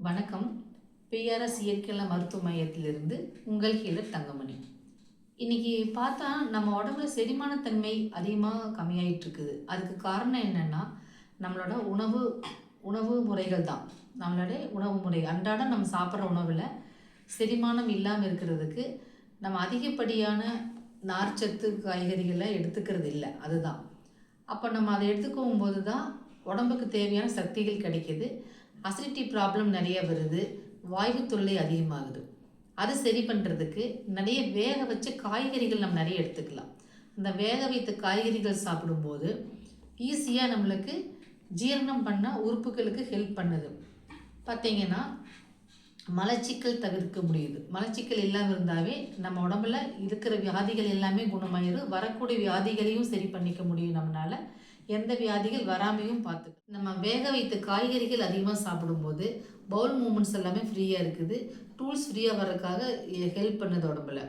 வணக்கம். பிஆர்எஸ் இயற்கைநல மருத்துவ மையத்திலிருந்து உங்கள் ஹீலர் தங்கமணி. இன்னைக்கு பார்த்தா நம்ம உடம்புல செரிமானத்தன்மை அதிகமாக கம்மியாயிட்டு இருக்குது. அதுக்கு காரணம் என்னன்னா நம்மளோட உணவு முறைகள் தான். நம்மளுடைய உணவு முறை அன்றாடம் நம்ம சாப்பிட்ற உணவில் செரிமானம் இல்லாமல் இருக்கிறதுக்கு நம்ம அதிகப்படியான நார்ச்சத்து காய்கறிகளை எடுத்துக்கிறது இல்லை. அதுதான். அப்போ நம்ம அதை எடுத்துக்கும் போது தான் உடம்புக்கு தேவையான சக்திகள் கிடைக்கிது. அசிடிட்டி ப்ராப்ளம் நிறைய வருது, வாய்வு தொல்லை அதிகமாகுது. அதை சரி பண்ணுறதுக்கு நிறைய வேக வச்ச காய்கறிகள் நம்ம நிறைய எடுத்துக்கலாம். அந்த வேக வைத்த காய்கறிகள் சாப்பிடும்போது ஈஸியாக நம்மளுக்கு ஜீரணம் பண்ண உறுப்புகளுக்கு ஹெல்ப் பண்ணுது. பார்த்திங்கன்னா மலச்சிக்கல் தவிர்க்க முடியுது. மலச்சிக்கல் இல்லாமல் இருந்தாவே நம்ம உடம்புல இருக்கிற வியாதிகள் எல்லாமே குணமாயிடும். வரக்கூடிய வியாதிகளையும் சரி பண்ணிக்க முடியும். நம்மளால் எந்த வியாதிகள் வராமையும் பார்த்துக்கலாம். நம்ம வேக வைத்த காய்கறிகள் அதிகமாக சாப்பிடும்போது பவுல் மூமெண்ட்ஸ் எல்லாமே ஃப்ரீயாக இருக்குது. டூல்ஸ் ஃப்ரீயாக வர்றதுக்காக ஹெல்ப் பண்ணுது உடம்புல.